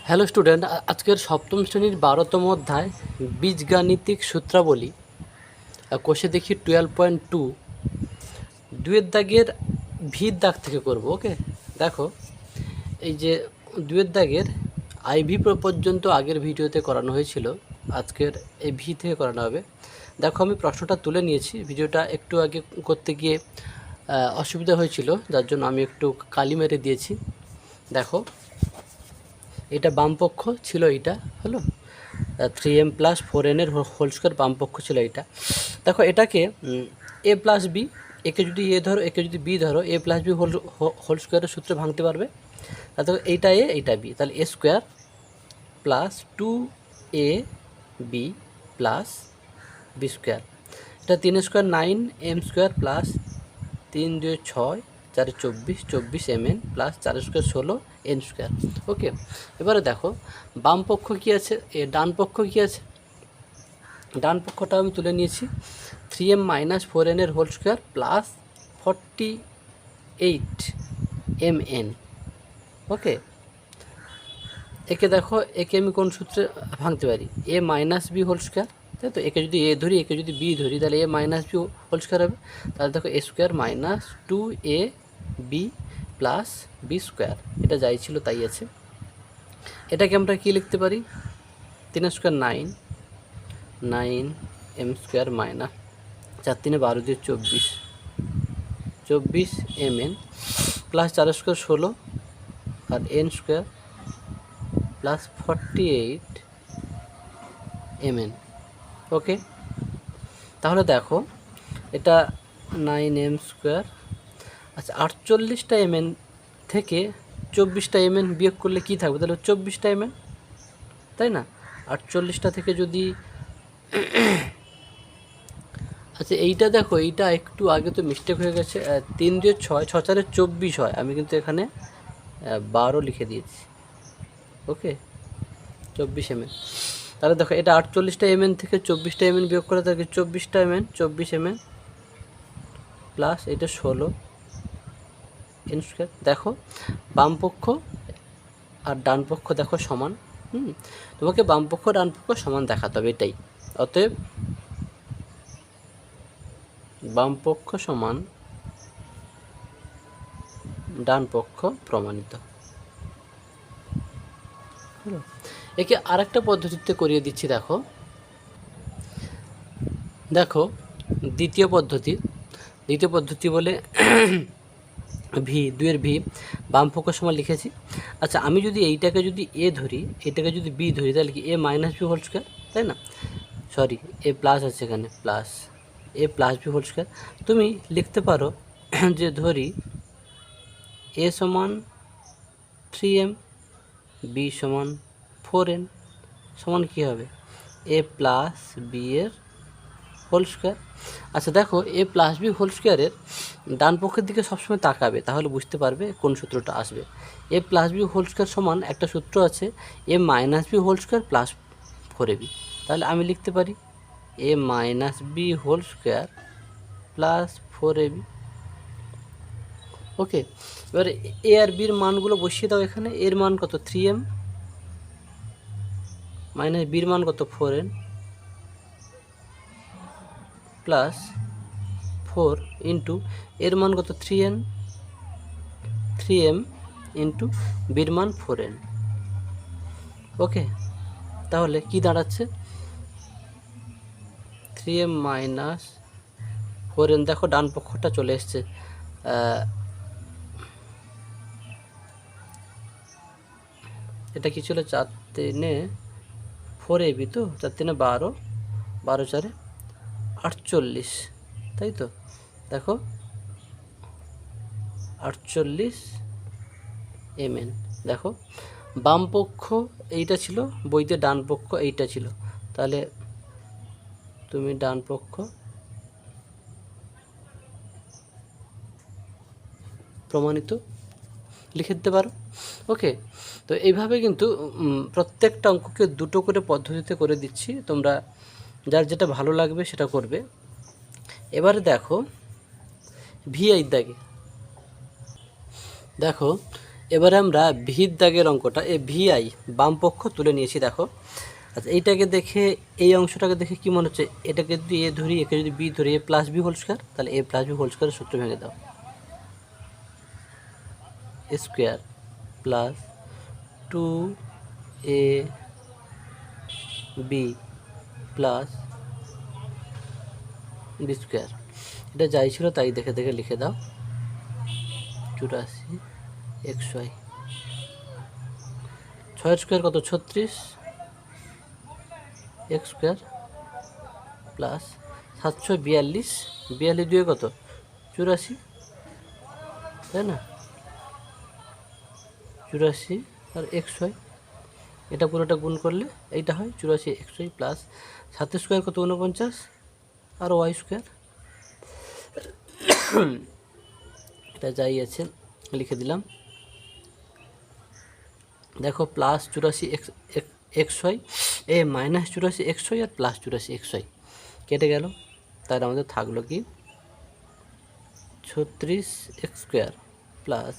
Hello student, আজকের সপ্তম শ্রেণীর 12তম অধ্যায় বীজগাণিতিক সূত্রাবলী কোষে দেখি 12.2 দুয়ের দাগের ভির দাগ থেকে করব। ওকে, দেখো এই যে দুয়ের দাগের আইভি পর্যন্ত আগের ভিডিওতে করানো হয়েছিল, আজকের এই ভি থেকে করানো হবে। দেখো আমি প্রশ্নটা তুলে নিয়েছি, ভিডিওটা একটু আগে করতে গিয়ে অসুবিধা হয়েছিল, যার জন্য আমি একটু কালি মেরে দিয়েছি। দেখো এটা বামপক্ষ ছিল, এইটা হলো 3m প্লাস 4n এর হোল স্কোয়ার, বামপক্ষ ছিল এইটা। দেখো এটাকে a প্লাস বি, একে যদি এ ধরো একে যদি বি ধরো, a প্লাস বি হোল স্কোয়ারের সূত্রে ভাঙতে পারবে। তাহলে এইটা এ এইটা বি, তাহলে a square plus 2ab plus B square. এটা 3 square 9m square plus 3 2 6 4 24 24mn plus 4 square 16n square. Okay, এবারে দেখো বাম পক্ষ কী আছে, ডান পক্ষ কী আছে। ডান পক্ষটা আমি তুলে নিয়েছি 3m মাইনাস 4n এর হোল স্কোয়ার প্লাস 48mn। ওকে, একে দেখো, একে আমি কোন সূত্রে ভাঙতে পারি, a minus B whole square, তাই তো। একে যদি এ ধরি একে যদি বি ধরি, তাহলে a minus B whole square হবে। তাহলে দেখো a square minus 2ab plus B square, এটা যাই ছিল তাই আছে। এটাকে আমরা কী লিখতে পারি, 3 স্কোয়ার 9m স্কোয়ার মাইনাস 4 3 12 দিয়ে 24mn প্লাস 4 স্কোয়ার 16 আর n স্কোয়ার প্লাস 48mn। ওকে, তাহলে দেখো এটা 9m স্কোয়ার, আচ্ছা 48টা mn থেকে 24টা mn বিয়োগ করলে কী থাকবে, তাহলে 24টা mn, তাই না। 48টা থেকে যদি আচ্ছা এইটা দেখো, এইটা একটু আগে তো মিস্টেক হয়ে গেছে, 3 2 6 6 4 24 হয়, আমি কিন্তু এখানে 12 লিখে দিয়েছি। ওকে, 24mn। তাহলে দেখো এটা 48টা mn থেকে 24টা mn বিয়োগ করে থাকে 24টা mn, 24mn প্লাস এটা 16n স্কোয়ার। দেখো বাম পক্ষ আর ডান পক্ষ দেখো সমান, তোমাকে বাম পক্ষ ডান পক্ষ সমান দেখাতে হবে, এটাই। অতএব বাম পক্ষ সমান ডান পক্ষ প্রমাণিত। একে আরেকটা পদ্ধতিতে করিয়ে দিচ্ছি। দেখো দেখো দ্বিতীয় পদ্ধতি বলে ভি, দুয়ের ভি বাম পক্ষ সমান লিখেছি। আচ্ছা আমি যদি এইটাকে যদি এ ধরি, এটাকে যদি বি ধরি, তাহলে কি A minus B whole square, তাই না। সরি, এ প্লাস আছে এখানে, প্লাস এ প্লাস বি হোল স্কোয়ার। তুমি লিখতে পারো যে ধরি এ সমান 3m, বি সমান 4n, সমান কী হবে এ প্লাস বি এর হোল স্কোয়ার। আচ্ছা দেখো এ প্লাস বি হোল স্কোয়ারের ডান পক্ষের দিকে সবসময় তাকাবে, তাহলে বুঝতে পারবে কোন সূত্রটা আসবে। A plus B whole square সমান একটা সূত্র আছে, A minus B whole square plus 4ab। তাহলে আমি লিখতে পারি A minus B whole square plus 4ab। Okay, এবারে এ আর বির মানগুলো বসিয়ে দাও এখানে। এর মান কত 3m, মাইনাস বির মান কত 4n, প্লাস 4 ইন্টু এর মান কত 3m ইন্টু বির মান 4n। ওকে, তাহলে কি দাঁড়াচ্ছে 3m মাইনাস 4n। দেখো ডান পক্ষটা চলে এসছে, এটা কি ছিল 4 3 4ab, তো 4 3 12, 12 4 48, তাই তো। দেখো 48mn। দেখো বাম পক্ষ এইটা ছিল বইতে, ডান পক্ষ এইটা ছিল, তাহলে তুমি ডান পক্ষ প্রমাণিত লিখে দিতে পারো। ওকে, তো এইভাবে কিন্তু প্রত্যেকটা অঙ্ককে দুটো করে পদ্ধতিতে করে দিচ্ছি, তোমরা যার যেটা ভালো লাগবে সেটা করবে। এবারে দেখো ভি এর দাগে, দেখো এবারে আমরা ভির দাগের অঙ্কটা এই ভিআই বাম পক্ষ তুলে নিয়েছি। দেখো আচ্ছা, এইটাকে দেখে এই অংশটাকে দেখে কি মনে হচ্ছে, এটাকে যদি এ ধরি, একে যদি বি ধরি, A plus B whole square, তাহলে এ প্লাস বি হোল স্কোয়ারের সূত্র ভেঙে দাও। A square plus 2ab plus B square, এটা যাই ছিল তাই দেখে দেখে লিখে দাও। 84xy, 6 স্কোয়ার কত 36 এক্স স্কোয়ার প্লাস 742, 42 দুয়ে কত 84, তাই না? 84 আর xy, এটা পুরোটা গুণ করলে এইটা হয় 84xy প্লাস 7 স্কোয়ার কত 49 আর ওয়াই স্কোয়ার, এটা যাই আছে লিখে দিলাম। দেখো প্লাস 84xy এ মাইনাস 84xy আর প্লাস 84xy কেটে গেল, তাহলে আমাদের থাকলো কি 36x square plus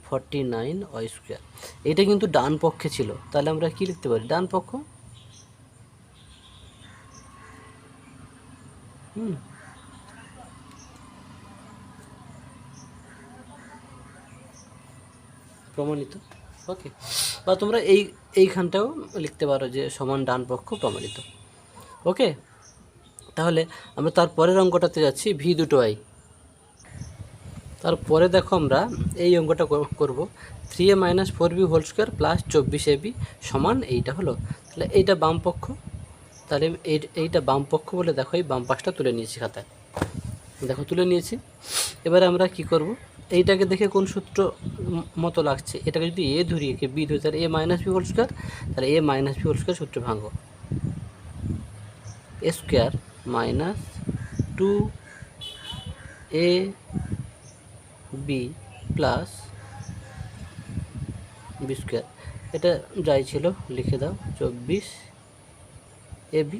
49y square. এটা কিন্তু ডান পক্ষে ছিল, তাহলে আমরা কি লিখতে পারি, ডান পক্ষ। প্রমাণিত। ওকে, বা তোমরা এইখানটাও লিখতে পারো যে সমান ডান পক্ষ প্রমাণিত। ওকে, তাহলে আমরা তারপরের অঙ্কটাতে যাচ্ছি, ভি দুটো আই। তারপরে দেখো আমরা এই অঙ্কটা করব, 3a minus 4b whole square plus 24ab সমান এইটা হলো, তাহলে এইটা বাম পক্ষ, তাহলে এইটা বাম পক্ষ বলে দেখো এই বাম পাশটা তুলে নিয়েছি খাতায়, দেখো তুলে নিয়েছি। এবারে আমরা কি করব, এইটাকে দেখে কোন সূত্র মতো লাগছে, এটাকে যদি এ ধরি, একে বি ধরি, তাহলে A minus B whole square, তাহলে A minus B whole square সূত্র ভাঙো, A square minus 2ab plus B square, এটা যাই ছিল লিখে দাও 24ab।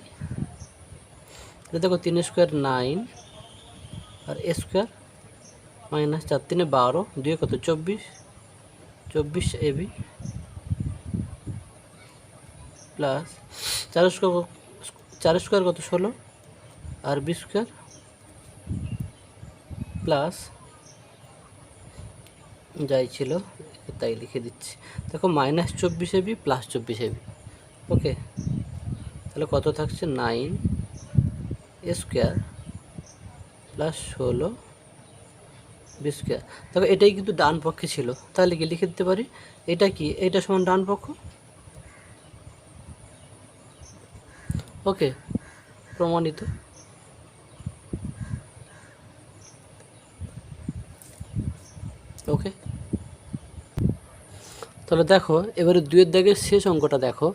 এটা দেখো 3 স্কোয়ার 9 আর এ স্কোয়ার মাইনাস 4 3 12 2 কত 24ab প্লাস 4 স্কোয়ার কত 16 আর বি স্কোয়ার প্লাস যাই ছিল তাই লিখে দিচ্ছি। দেখো মাইনাস 24ab প্লাস 24ab। ওকে, তাহলে কত থাকছে 9 স্কোয়ার প্লাস 16 বি স্কোয়ার। দেখো এটাই কিন্তু ডান পক্ষে ছিল, তাহলে কি লিখে দিতে পারি, এটা কি, এটা সমান ডান পক্ষ। ওকে, প্রমাণিত। ওকে, তাহলে দেখো এবারে 2 এর দাগের শেষ অঙ্কটা দেখো,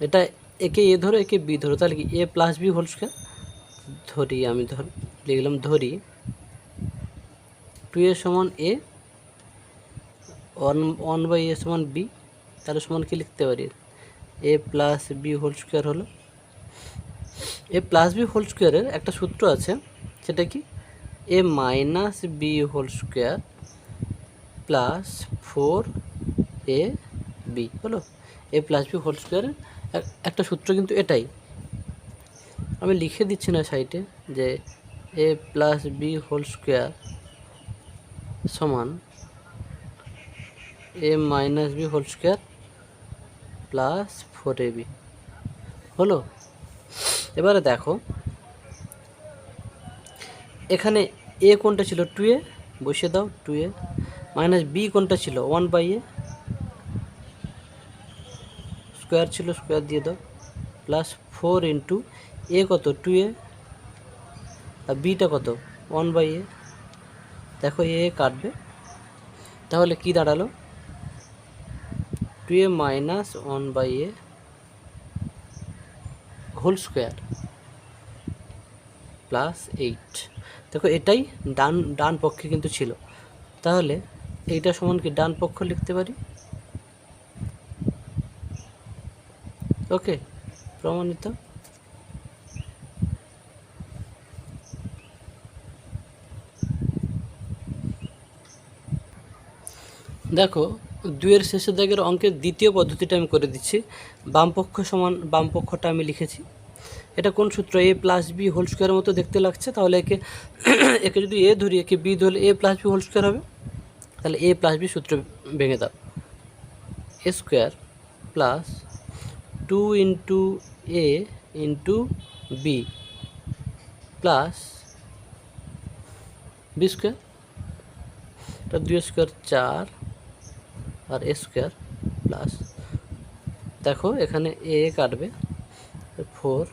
এটা একে এ ধরো, একে বি ধরো, তাহলে কি এ প্লাস বি হোল স্কোয়ার ধরি, আমি লিখলাম ধরি 2a সমান এ, 1/a সমান বি, তাহলে সমান কি লিখতে পারি, এ প্লাস বি হোল স্কোয়ার হলো। এ প্লাস বি হোল স্কোয়ারের একটা সূত্র আছে, সেটা কি A minus B whole square plus 4ab হলো। এ প্লাস বি হোল স্কোয়ারের একটা সূত্র কিন্তু এটাই, আমি লিখে দিচ্ছি না সাইডে, যে A plus B whole square সমান A minus B whole square plus 4ab হলো। এবারে দেখো এখানে এ কোনটা ছিল 2a, বসিয়ে দাও 2a, মাইনাস বি কোনটা ছিল 1/a, স্কোয়ার ছিল স্কোয়ার দিয়ে দাও, প্লাস 4 ইন্টু এ কত 2a আর বিটা কত 1/a, দেখো এ কাটবে, তাহলে কি দাঁড়ালো 2a minus 1/a whole square plus 8। দেখো এটাই ডান পক্ষে কিন্তু ছিল, তাহলে এইটা সমান কি ডান পক্ষ লিখতে পারি। ওকে, প্রমাণিত। দেখো 2-এর শেষের দাগের অঙ্কের দ্বিতীয় পদ্ধতিটা আমি করে দিচ্ছি। বামপক্ষ সমান বামপক্ষটা আমি লিখেছি। এটা কোন সূত্র? a প্লাস বি হোল স্কোয়ারের মতো দেখতে লাগছে, তাহলে একে একে যদি a ধরি, একে b ধরলে a plus B whole square হবে। তাহলে a প্লাস বি সূত্র ভেঙে দাও। a square plus 2 into a into b plus B square, এটা 2 স্কোয়ার 4 আর a স্কোয়ার প্লাস, দেখো এখানে a কাটবে 4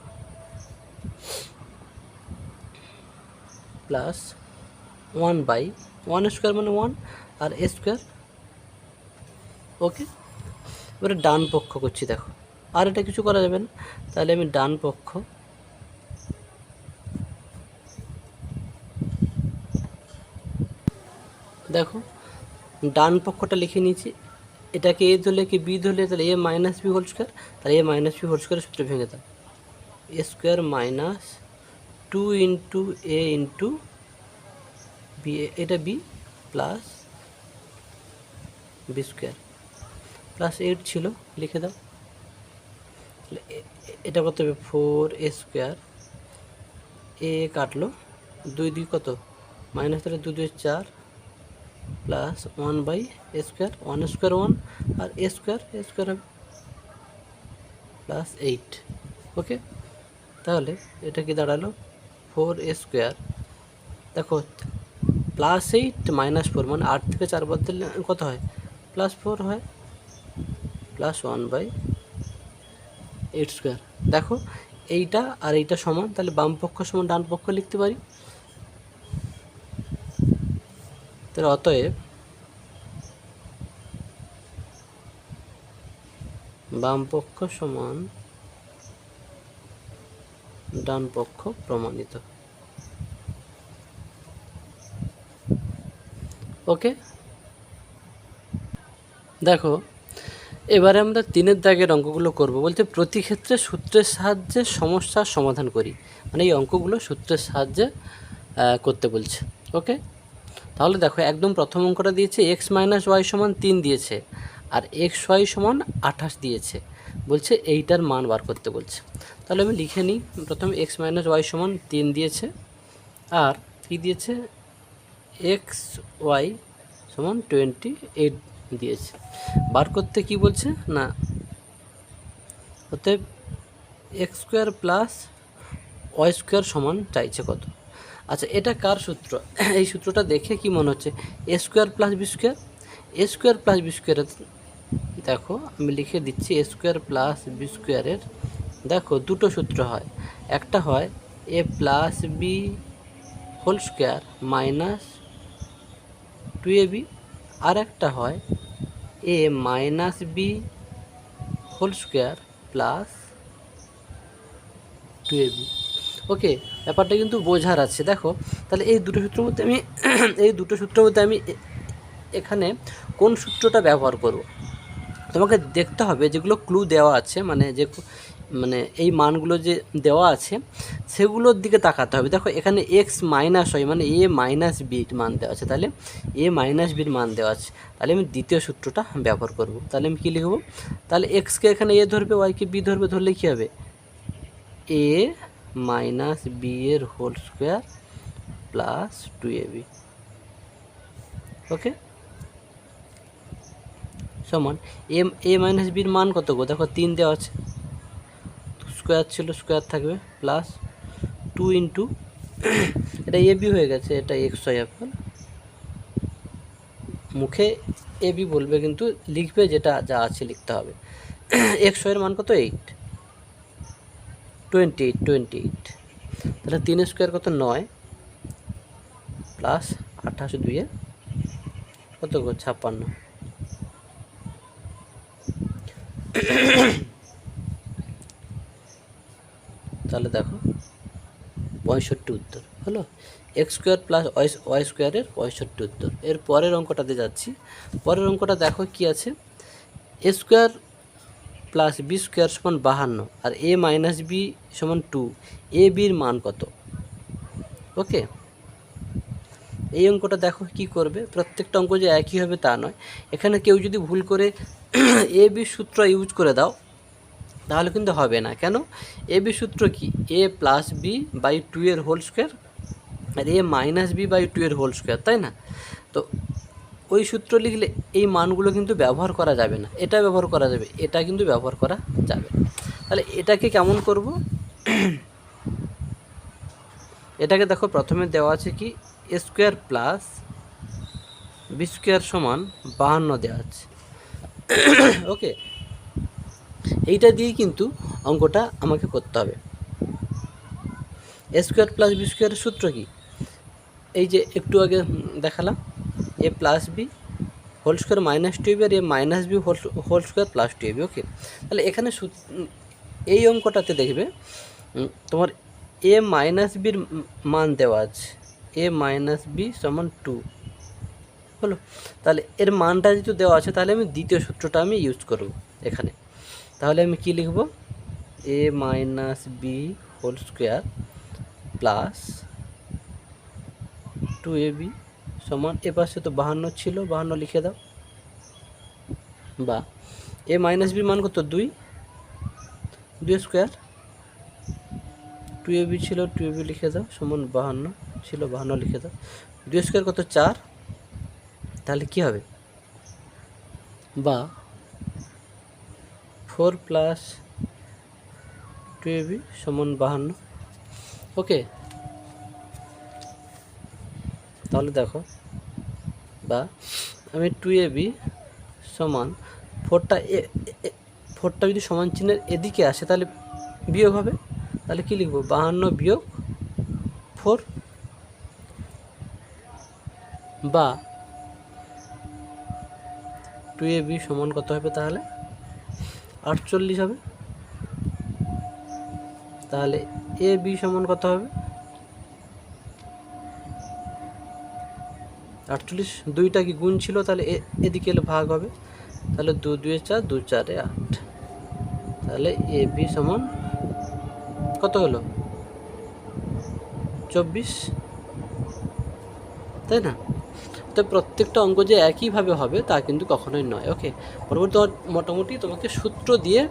প্লাস 1/1 স্কোয়ার মানে 1 আর a স্কোয়ার। ওকে, এবারে ডান পক্ষ করছি। দেখো আর এটা কিছু করা যাবে না, তাহলে আমি ডান পক্ষ দেখো ডান পক্ষটা লিখে নিয়েছি। এটাকে a ধরলে কি b ধরলে, তাহলে a minus B whole square, তাহলে a মাইনাস বি হোল স্কোয়ারের সূত্র ভেঙে দাও। a square minus 2 into a into B, এটা B plus B square plus 8 ছিল, লিখে দাও। এটা কত হবে? 4a স্কোয়ার, a কাটলো 2 কত মাইনাস, তাহলে 2 4 প্লাস 1/a স্কোয়ার, 1 স্কোয়ার 1 আর a স্কোয়ার হবে প্লাস 8। ওকে, তাহলে এটা কি দাঁড়ালো? 4a স্কোয়ার, দেখো প্লাস 8 মাইনাস 4 মানে 8 থেকে 4 বাদ দিলে কত হয়? প্লাস 4 হয়, প্লাস 1/8 স্কোয়ার। দেখো এইটা আর এইটা সমান, তাহলে বাম পক্ষ সমান ডান পক্ষ লিখতে পারি। তাহলে অতএব বাম পক্ষ সমান ডান পক্ষ প্রমাণিত। ওকে, দেখো এবারে আমরা 3-এর দাগের অঙ্কগুলো করব। বলতে প্রতি ক্ষেত্রে সূত্রের সাহায্যে সমস্যার সমাধান করি, মানে এই অঙ্কগুলো সূত্রের সাহায্যে করতে বলছে। ওকে, তাহলে দেখো একদম প্রথম অঙ্কটা দিয়েছে এক্স মাইনাস ওয়াই সমান 3 দিয়েছে, আর এক্স ওয়াই সমান 28 দিয়েছে, বলছে এইটার মান বার করতে বলছে। তাহলে আমি লিখে নিই। প্রথমে এক্স মাইনাস ওয়াই সমান 3 দিয়েছে, আর কী দিয়েছে? এক্স ওয়াই সমান 28 দিয়েছে। বার করতে কি বলছে না, অতএব x square plus y square সমান চাইছে কত? আচ্ছা, এটা কার সূত্র? এই সূত্রটা দেখে কি মনে হচ্ছে? এ square plus B square. A square plus B স্কোয়ারের দেখো আমি লিখে দিচ্ছি, এ স্কোয়ার প্লাস বি স্কোয়ারের দেখো দুটো সূত্র হয়। একটা হয় A plus B whole square minus 2ab, আর একটা হয় A minus B whole square plus 2ab। Okay, ব্যাপারটা কিন্তু বোঝার আছে। দেখো তাহলে এই দুটো সূত্রের মধ্যে আমি এখানে কোন সূত্রটা ব্যবহার করব? তোমাকে দেখতে হবে যেগুলো ক্লু দেওয়া আছে, মানে এই মানগুলো যে দেওয়া আছে সেগুলোর দিকে তাকাতে হবে। দেখো এখানে এক্স মাইনাস হয় মানে এ মাইনাস বির মান দেওয়া আছে, তাহলে এ মাইনাস বির মান দেওয়া আছে, তাহলে আমি দ্বিতীয় সূত্রটা ব্যবহার করব। তাহলে আমি কী লিখব? তাহলে এক্সকে এখানে এ ধরবে, ওয়াইকে বি ধরবে, ধরলে কী হবে? এ মাইনাস বি এর হোল স্কোয়ার প্লাস 2ab। ওকে, সমান এ মাইনাস বির মান কত গো? দেখো 3 দেওয়া আছে, স্কোয়ার ছিল স্কোয়ার থাকবে, প্লাস 2 ইন্টু এটা এ বি হয়ে গেছে, এটা এক্স ওয়াই। এখন মুখে এ বি বলবে, কিন্তু লিখবে যেটা যা আছে লিখতে হবে। এক্স ওয়াইয়ের মান কত? 28। তাহলে 3 স্কোয়ার কত? 9 প্লাস 28 2 কত গো? 56। তাহলে দেখো 65 উত্তর হলো। এক্স স্কোয়ার প্লাস ওয়াই স্কোয়ারের 65 উত্তর। এর পরের অঙ্কটাতে যাচ্ছি। পরের অঙ্কটা দেখো কি আছে? এ স্কোয়ার প্লাস বি স্কোয়ার সমান 52, আর এ মাইনাস বি সমান 2। এ বির মান কত? ওকে, এই অঙ্কটা দেখো কি করবে, প্রত্যেকটা অঙ্ক যে একই হবে তা নয়। এখানে কেউ যদি ভুল করে এ বি সূত্র ইউজ করে দাও তাহলে কিন্তু হবে না। কেন? এ বি সূত্র কি? এ প্লাস বি বাই 2 এর হোল স্কোয়ার আর এ মাইনাস বি বাই 2 এর হোল স্কোয়ার, তাই না? তো ওই সূত্র লিখলে এই মানগুলো কিন্তু ব্যবহার করা যাবে না, এটা ব্যবহার করা যাবে, এটা কিন্তু ব্যবহার করা যাবে। তাহলে এটাকে কেমন করব? এটাকে দেখো প্রথমে দেওয়া আছে কি এ স্কোয়ার প্লাস বি স্কোয়ার সমান 52 দেওয়া আছে। ওকে, এইটা দিয়েই কিন্তু অঙ্কটা আমাকে করতে হবে। এ স্কোয়ার প্লাস বি স্কোয়ারের সূত্র কি? এই যে একটু আগে দেখালাম, A plus B whole square minus 2ab আর এ minus B whole square plus 2ab। Okay, তাহলে এখানে এই অঙ্কটাতে দেখবে তোমার এ মাইনাস বির মান দেওয়া আছে, এ মাইনাস বি সমান 2 হলো। তাহলে এর মানটা যেহেতু দেওয়া আছে তাহলে আমি দ্বিতীয় সূত্রটা আমি ইউজ করব এখানে। তাহলে আমি কি লিখব? A minus B whole square plus 2ab সমান, এ পাশে তো 52 ছিল, 52 লিখে দাও, বা এ মাইনাস বি মান কত? 2 স্কোয়ার, 2ab ছিল 2ab লিখে দাও সমান 52 ছিল 52 লিখে দাও, 2 স্কোয়ার কত? 4। তাহলে কি হবে? বা 4 প্লাস 2ab সমান 52। ওকে, তাহলে দেখো, বা আমি 2ab সমান 4টা যদি সমান চিহ্নের এদিকে আসে তাহলে বিয়োগ হবে, তাহলে কি লিখব? 52 বিয়োগ 4, বা 2ab সমান কত হবে? তাহলে 48 হবে। তাহলে এ বি সমান কত হবে? 48, দুইটা কি গুণ ছিল, তাহলে এদিকে এলে ভাগ হবে, তাহলে 2 2 4, 2 4 8। তাহলে এ বি সমান কত হলো? 24, তাই না? তো প্রত্যেকটা অঙ্ক যে একইভাবে হবে তা কিন্তু কখনোই নয়। ওকে, পরবর্তী মোটামুটি তোমাকে সূত্র দিয়ে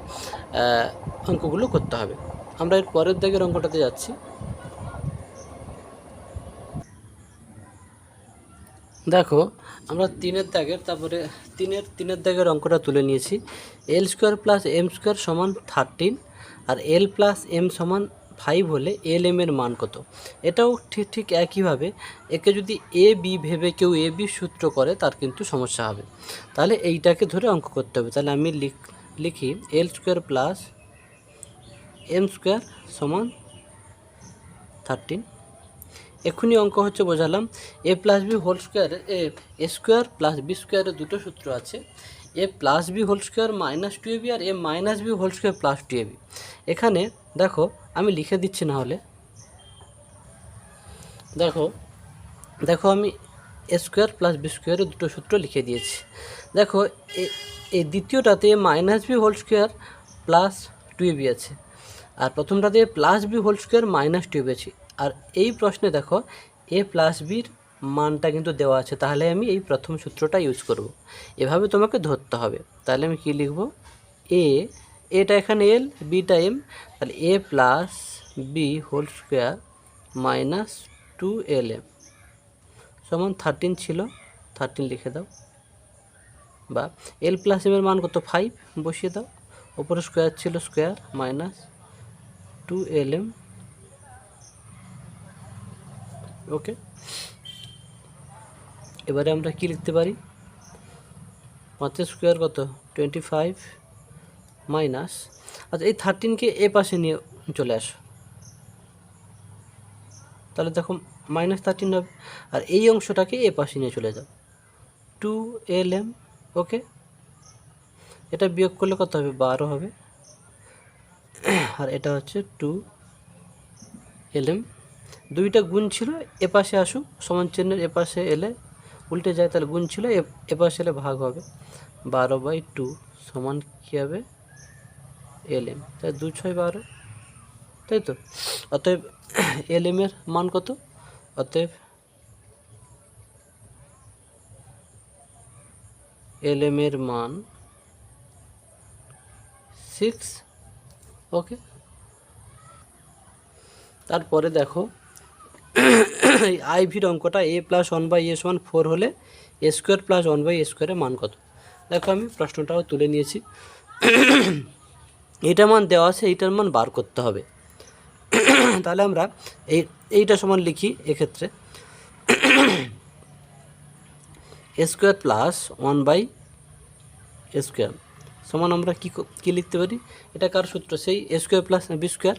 অঙ্কগুলো করতে হবে। আমরা এর পরের দাগের অঙ্কটাতে যাচ্ছি। দেখো, আমরা 3-এর দাগের, তারপরে 3-এর দাগের অঙ্কটা তুলে নিয়েছি। এল স্কোয়ার প্লাস এম স্কোয়ার সমান 13 আর এল প্লাস এম সমান 5 হলে এল এম এর মান কত? এটাও ঠিক একইভাবে, একে যদি এ বি ভেবে কেউ এ বি সূত্র করে তার কিন্তু সমস্যা হবে। তাহলে এইটাকে ধরে অঙ্ক করতে হবে। তাহলে আমি লিখি L square plus M square সমান 13। এক্ষুনি অঙ্ক হচ্ছে বোঝালাম, A plus B whole square, A square plus B স্কোয়ারের দুটো সূত্র আছে, A plus B whole square minus 2ab আর এ minus B whole square plus 2ab। এখানে দেখো আমি লিখে দিচ্ছি, না হলে দেখো আমি এ স্কোয়ার প্লাস বি স্কোয়ারের দুটো সূত্র লিখে দিয়েছি। দেখো এই দ্বিতীয়টাতে minus B whole square plus 2ab আছে, আর প্রথমটাতে plus B whole square minus 2ab আছে। আর এই প্রশ্নে দেখো এ প্লাস বির মানটা কিন্তু দেওয়া আছে, তাহলে আমি এই প্রথম সূত্রটা ইউজ করব। এভাবে তোমাকে ধরতে হবে। তাহলে আমি কী লিখব? এটা এখানে এল, বিটা এম, তাহলে A plus B whole square minus 2lm সমান 13 ছিল, 13 লিখে দাও, বা এল প্লাস এম এর মান কত? 5 বসিয়ে দাও, ওপরে স্কোয়ার ছিল স্কোয়ার মাইনাস 2lm। ওকে, এবারে আমরা কি লিখতে পারি? 5 স্কোয়ার কত? 25 মাইনাস, আচ্ছা এই 13কে এ পাশে নিয়ে চলে আসো, তাহলে দেখো মাইনাস 13 হবে, আর এই অংশটাকে এ পাশে নিয়ে চলে যাও, 2lm। ওকে, এটা বিয়োগ করলে কত হবে? 12 হবে, আর এটা হচ্ছে 2lm। দুইটা গুণ ছিল, এ পাশে আসুক, সমান চিহ্নের এ পাশে এলে উল্টে যায়, তাহলে গুণ ছিল, এ পাশে এলে ভাগ হবে, 12/2 সমান কী হবে? lm। তাই 2 6 12, তাই তো? অতএব lm এর মান কত? অতএব lm এর মান 6। ওকে, তারপরে দেখো এই আইভির অঙ্কটা a প্লাস 1/a সমান 4 হলে a স্কোয়ার প্লাস 1/a স্কোয়ারের মান কত। দেখো আমি প্রশ্নটাও তুলে নিয়েছি। এইটার মান দেওয়া আছে, এইটার মান বার করতে হবে। তাহলে আমরা এইটা সমান লিখি, এক্ষেত্রে a square plus 1/a square সমান আমরা কী লিখতে পারি, এটা কার সূত্র, সেই a square plus b square.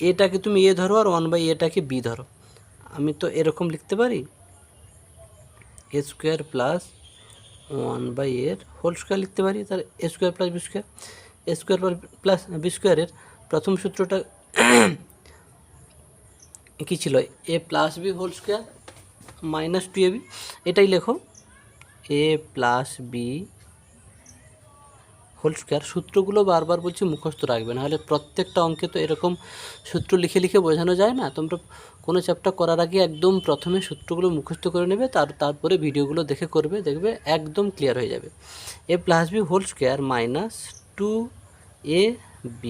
এটাকে তুমি a ধরো আর 1/aটাকে b ধরো। আমি তো এরকম লিখতে পারি, a square plus 1/a whole square লিখতে পারি। তাহলে a square plus b square, a square plus b স্কোয়ারের প্রথম সূত্রটা কী ছিল, a plus b whole square minus 2ab। এটাই লেখো, a plus b whole square. সূত্রগুলো বারবার বলছি মুখস্থ রাখবে, নাহলে প্রত্যেকটা অঙ্কে তো এরকম সূত্র লিখে লিখে বোঝানো যায় না। তোমরা কোনো চ্যাপ্টার করার আগে একদম প্রথমে সূত্রগুলো মুখস্থ করে নেবে, তারপরে ভিডিওগুলো দেখে করবে, দেখবে একদম ক্লিয়ার হয়ে যাবে। a plus B whole square minus 2ab,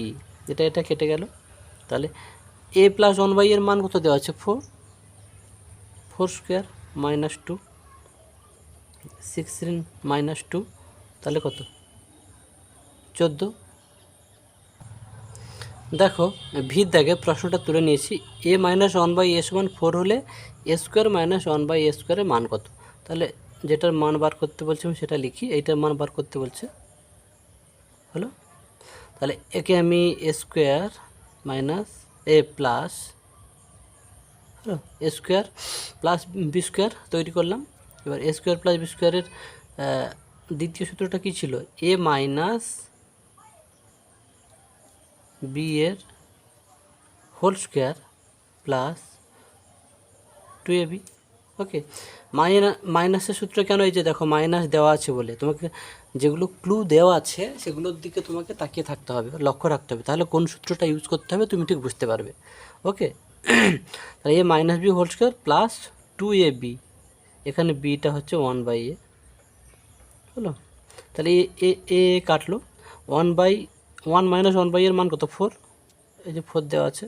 এটা কেটে গেল। তাহলে a প্লাস 1/a এর মান কত দেওয়া আছে, 4 স্কোয়ার মাইনাস 2, 6 মাইনাস 2, তাহলে কত, 14। দেখো ভির দাগে প্রশ্নটা তুলে নিয়েছি, a মাইনাস 1/a সমান 4 হলে a স্কোয়ার মাইনাস 1/a স্কোয়ারের মান কত। তাহলে যেটার মান বার করতে বলছে আমি সেটা লিখি, এইটার মান বার করতে বলছে, হলো। তাহলে একে আমি a square minus a plus a square plus b square তৈরি করলাম। এবার a স্কোয়ার প্লাস b স্কোয়ারের দ্বিতীয় সূত্রটা কী ছিল, a মাইনাস b এর হোল স্কোয়ার প্লাস 2ab। ওকে, মাইনাসের সূত্র কেন, এই যে দেখো মাইনাস দেওয়া আছে বলে, তোমাকে যেগুলো ক্লু দেওয়া আছে সেগুলোর দিকে তোমাকে তাকিয়ে থাকতে হবে, লক্ষ্য রাখতে হবে, তাহলে কোন সূত্রটা ইউজ করতে হবে তুমি ঠিক বুঝতে পারবে। ওকে, তাহলে a minus b whole square plus 2ab, এখানে bটা হচ্ছে 1/a, হলো। তাহলে এ কাটলো, 1 মাইনাস 1/a এর মান কত, 4, এই যে 4 দেওয়া আছে,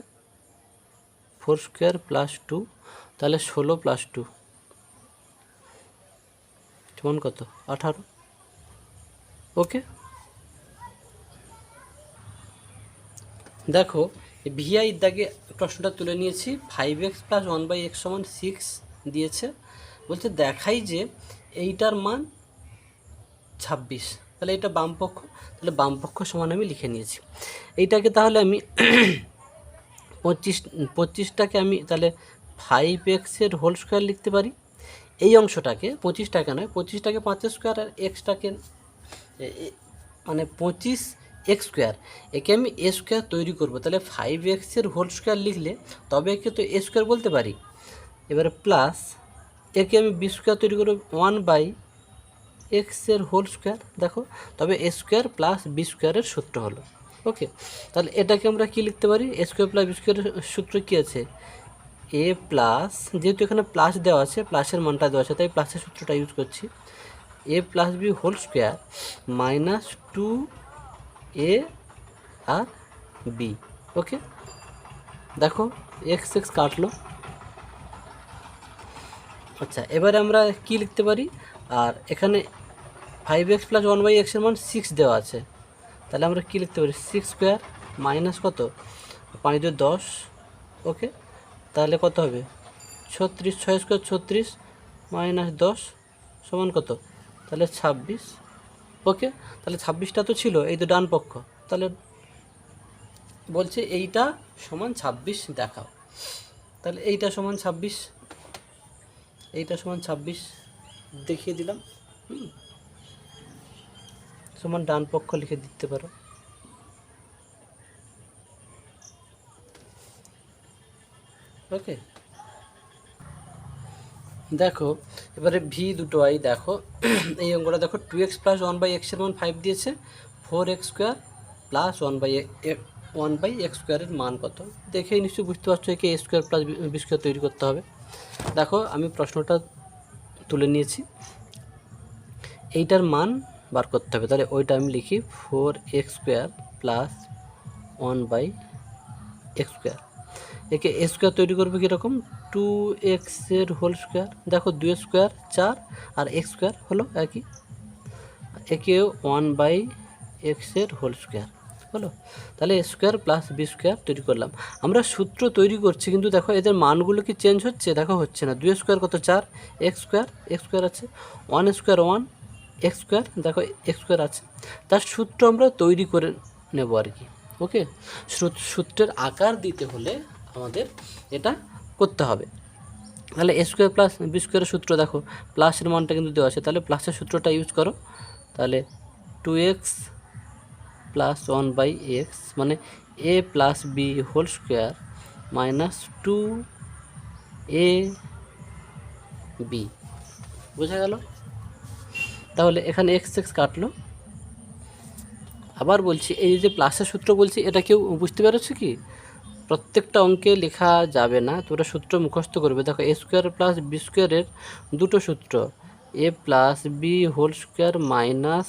4 স্কোয়ার প্লাস 2, তাহলে 16 প্লাস 2 সমান কত, 18। ওকে, দেখো ভিআই দাগে প্রশ্নটা তুলে নিয়েছি, 5x প্লাস 1/x সমান 6 দিয়েছে, বলছে দেখাই যে এইটার মান 26। তাহলে এটা বাম পক্ষ, তাহলে বাম পক্ষ সমান আমি লিখে নিয়েছি। এইটাকে তাহলে আমি 25টাকে আমি তাহলে 5x এর হোল স্কোয়ার লিখতে পারি। এই অংশটাকে 25টাকে নয়, 25টাকে 5 স্কোয়ার আর এক্সটাকে মানে 25x স্কোয়ার, একে আমি a স্কোয়ার তৈরি করব। তাহলে 5x এর হোল স্কোয়ার লিখলে তবে একে তো a স্কোয়ার বলতে পারি। এবারে প্লাস একে আমি b স্কোয়ার তৈরি করব 1/x এর হোল স্কোয়ার, দেখো তবে a স্কোয়ার প্লাস b স্কোয়ারের সূত্র হলো। ওকে, তাহলে এটাকে আমরা কি লিখতে পারি, a স্কোয়ার প্লাস b স্কোয়ারের সূত্র কী আছে, a প্লাস, যেহেতু এখানে প্লাস দেওয়া আছে, প্লাসের মানটা দেওয়া আছে তাই প্লাসের সূত্রটা ইউজ করছি, a plus b whole square minus 2a আর b। ওকে, দেখো এক্স কাটলো। আচ্ছা, এবারে আমরা কি লিখতে পারি, আর এখানে 5x প্লাস 1/x এর মান 6 দেওয়া আছে, তাহলে আমরা কি লিখতে পারি, 6 স্কোয়ার মাইনাস কত, 5 × 10। ওকে, তাহলে কত হবে, 36, 6 স্কোয়ার 36 মাইনাস 10 সমান কত, তাহলে 26। ওকে, তাহলে 26টা তো ছিল, এই তো ডান পক্ষ, তাহলে বলছে এইটা সমান 26 দেখাও। তাহলে এইটা সমান 26, এইটা সমান 26 দেখিয়ে দিলাম, সমান ডান পক্ষ লিখে দিতে পারো। ওকে, দেখো এবারে ভি দুটো আই, দেখো এই অঙ্কটা দেখো, 2x প্লাস 1/x এর মান 5 দিয়েছে, 4x স্কোয়ার প্লাস 1/x স্কোয়ারের মান কত, দেখেই নিশ্চয়ই বুঝতে পারছো একে a square plus b square তৈরি করতে হবে। দেখো আমি প্রশ্নটা তুলে নিয়েছি, এইটার মান বার করতে হবে। তাহলে ওইটা আমি লিখি 4x² প্লাস 1/x²। একে স্কোয়ার তৈরি করবো কীরকম, 2x² দেখো 2² 4 আর x² হলো একই, একে 1/x² হলো। তাহলে স্কোয়ার প্লাস b² তৈরি করলাম। আমরা সূত্র তৈরি করছি কিন্তু দেখো এদের মানগুলো কি চেঞ্জ হচ্ছে, দেখো হচ্ছে না। 2² কত 4, x² আছে, 1² 1, x², দেখো x² আছে। তার সূত্র আমরা তৈরি করে নেব আর কি। ওকে, সূত্রের আকার দিতে হলে আমাদের এটা করতে হবে। তাহলে a² প্লাস b² সূত্র দেখো, প্লাসের মানটা কিন্তু দেওয়া আছে, তাহলে প্লাসের সূত্রটা ইউজ করো। তাহলে 2x প্লাস 1/x মানে a plus b whole square minus 2ab, বোঝা গেল? তাহলে এখানে x কাটলো। আবার বলছি, এই যে প্লাসের সূত্র বলছি, এটা কেউ বুঝতে পেরেছো কি? প্রত্যেকটা অঙ্কে লেখা যাবে না, তোমরা সূত্র মুখস্থ করবে। দেখো a² প্লাস b² দুটো সূত্র, a plus B whole square minus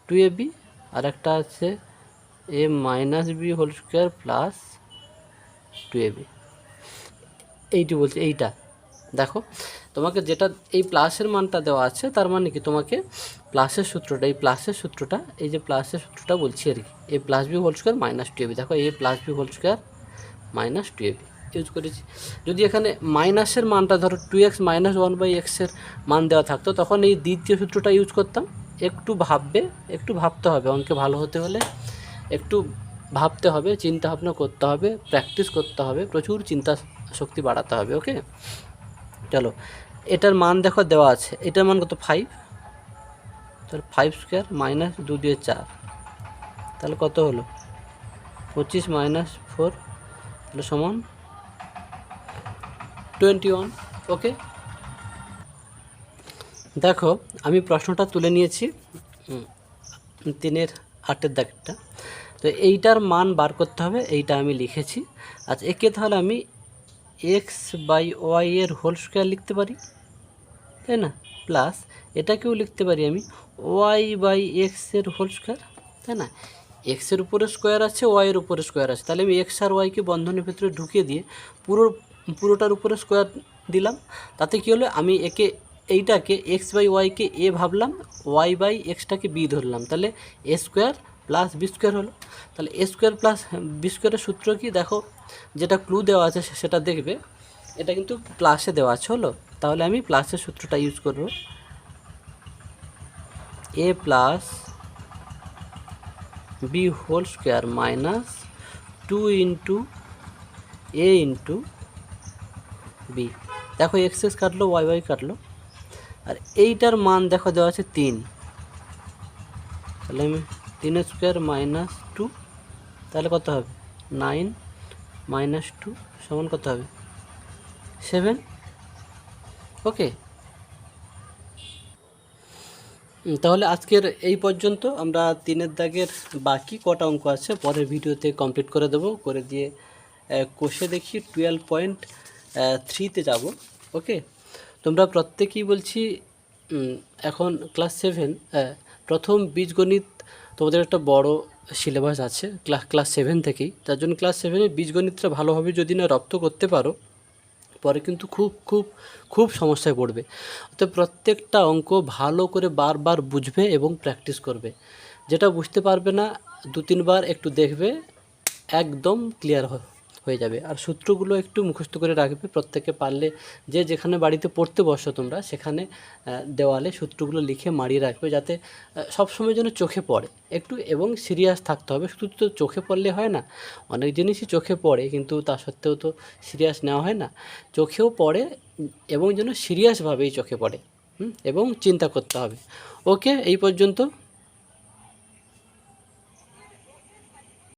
2ab, আর একটা আছে a minus B whole square plus 2ab। এইটি বলছে, এইটা দেখো তোমাকে যেটা এই প্লাসের মানটা দেওয়া আছে, তার মানে কি তোমাকে প্লাসের সূত্রটা, এই প্লাসের সূত্রটা, এই যে প্লাসের সূত্রটা বলছি আর কি, a plus B whole square minus 2ab। দেখো a plus B whole square minus 2ab use করেছি। যদি এখানে মাইনাসের মানটা ধরো 2x মাইনাস 1/x মান দেওয়া থাকতো, তখন এই দ্বিতীয় সূত্রটা ইউজ করতাম। একটু ভাবতে হবে, অঙ্কে ভালো হতে হলে একটু ভাবতে হবে, চিন্তা ভাবনা করতে হবে, প্র্যাকটিস করতে হবে, প্রচুর চিন্তা শক্তি বাড়াতে হবে। ওকে, চলো এটার মান দেখো দেওয়া আছে, এটার মান কত 5, তাহলে 5² মাইনাস 2 দিয়ে 4, তাহলে কত হলো 25 মাইনাস 4, তাহলে সমান 21। ওকে, দেখো আমি প্রশ্নটা তুলে নিয়েছি 3-এর 8-এর দাগেরটা। তো এইটার মান বার করতে হবে, এইটা আমি লিখেছি। আচ্ছা, একে তাহলে আমি x/y এর হোল স্কোয়ার লিখতে পারি, তাই না? প্লাস এটাকেও লিখতে পারি আমি y/x এর হোল স্কোয়ার, তাই না? এক্সের উপরে স্কোয়ার আছে, ওয়াইয়ের উপরে স্কোয়ার আছে, তাহলে আমি এক্স আর ওয়াইকে বন্ধনের ভিতরে ঢুকিয়ে দিয়ে পুরোটার উপরে স্কোয়ার দিলাম। তাতে কী হলো, আমি এইটাকে x/yকে a ভাবলাম, y/xটাকে b ধরলাম, তাহলে a² প্লাস b² হলো। তাহলে a² প্লাস b² সূত্র কি দেখো, যেটা ক্লু দেওয়া আছে সেটা দেখবে, এটা কিন্তু প্লাসে দেওয়া আছে হলো। তাহলে আমি প্লাসের সূত্রটা ইউজ করব, a plus B whole square minus 2 into a into b. দেখো এক্স কাটলো, ওয়াই কাটলো, আর এইটার মান দেখো দেওয়া আছে 3, তাহলে আমি 3² মাইনাস 2, তাহলে কত হবে 9 মাইনাস 2 সমান কত হবে 7। ওকে, তাহলে আজকের এই পর্যন্ত। আমরা 3-এর দাগের বাকি কটা অঙ্ক আছে পরের ভিডিওতে কমপ্লিট করে দেবো, করে দিয়ে কোষে দেখি 12.3-তে যাব। ওকে, তোমরা প্রত্যেকেই বলছি এখন ক্লাস 7 প্রথম বীজগণিত তোমাদের একটা বড় সিলেবাস আছে ক্লাস 7 থেকেই। তার জন্য ক্লাস 7-এ বীজগণিতটা ভালোভাবে যদি না রপ্ত করতে পারো, পরে কিন্তু খুব খুব খুব সমস্যায় পড়বে। তো প্রত্যেকটা অঙ্ক ভালো করে বারবার বুঝবে এবং প্র্যাকটিস করবে। যেটা বুঝতে পারবে না 2-3 বার একটু দেখবে, একদম ক্লিয়ার হয়ে যাবে। আর সূত্রগুলো একটু মুখস্থ করে রাখবে প্রত্যেকে, পারলে যে যেখানে বাড়িতে পড়তে বসো তোমরা, সেখানে দেওয়ালে সূত্রগুলো লিখে মারিয়ে রাখবে, যাতে সবসময় যেন চোখে পড়ে একটু, এবং সিরিয়াস থাকতে হবে। শুধু তো চোখে পড়লে হয় না, অনেক জিনিসই চোখে পড়ে কিন্তু তা সত্ত্বেও তো সিরিয়াস নেওয়া হয় না। চোখেও পড়ে এবং যেন সিরিয়াসভাবেই চোখে পড়ে, এবং চিন্তা করতে হবে। ওকে, এই পর্যন্ত।